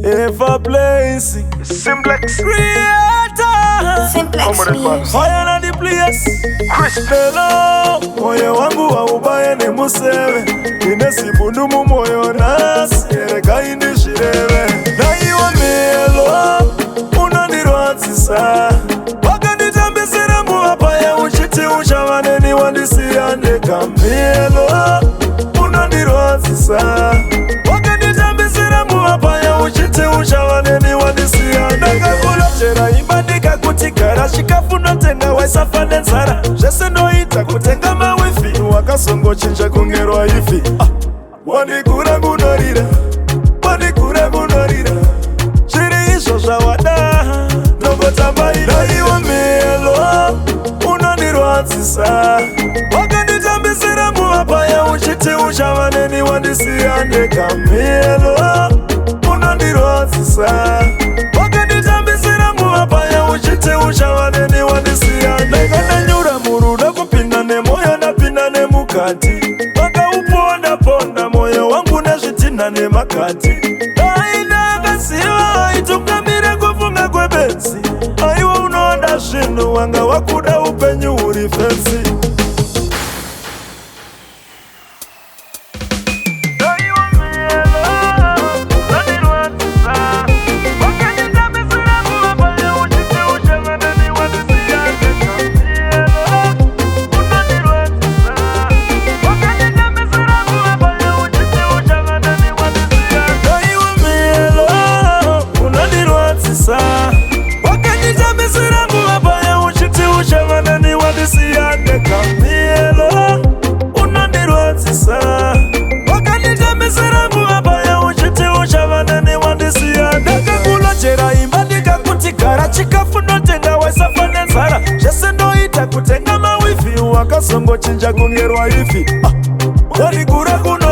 Ever blazing, Simplex creator, Simplex Music. fire na the place. Crispelo Moyo wangu wa ubaya ni museve, inesibundumu moyo nasi ereka indishireve. Naiwa melo unandirwadzisa, wakanditambisira muwapaya uchiti uchavaneni wandisiyandeka. Melo unandirwadzisa, wakanditambisira muwapaya uchiti uchavaneni wandisiyandeka. Kulachera imbandika kuti gara chikafu notenga waisafane nzara. Zvese noita kutenga mawifi wakasongochinja kungerwa ifi. Wanikura kunorira, wanikura kunorira, zviri izvo zvawada nogotambaira. Iwe melo unondirwadzisa, wakanditambisira muwapaya uchiti uchavaneni wandisiyandeka. Melo unondirwadzisa, wakanditambisira muwapaya uchiti uchavaneni wandisiyandeka. Ndanyura murudo kupinda nemoyo ndapinda nemukati, wakauponda ponda moyo wangu nezvitinha nemakati. Aidakasiva aitungamire kufunga kwebenzi, aiwa unoda zvinhu wanga wakuda upenyu huri fensi. Wakanditambisira muwapaya uchiti uchavaneni wandisiyandeka. Melo unondirwadzisa, wakanditambisira muwapaya uchiti uchavaneni wandisiyandeka. Kulachera imba ndikakuti gara chikafu notenga waisafane nzara. Zvese noita kutenga mawifi wakasongochinja kungerwa ifi. Wanikura kuno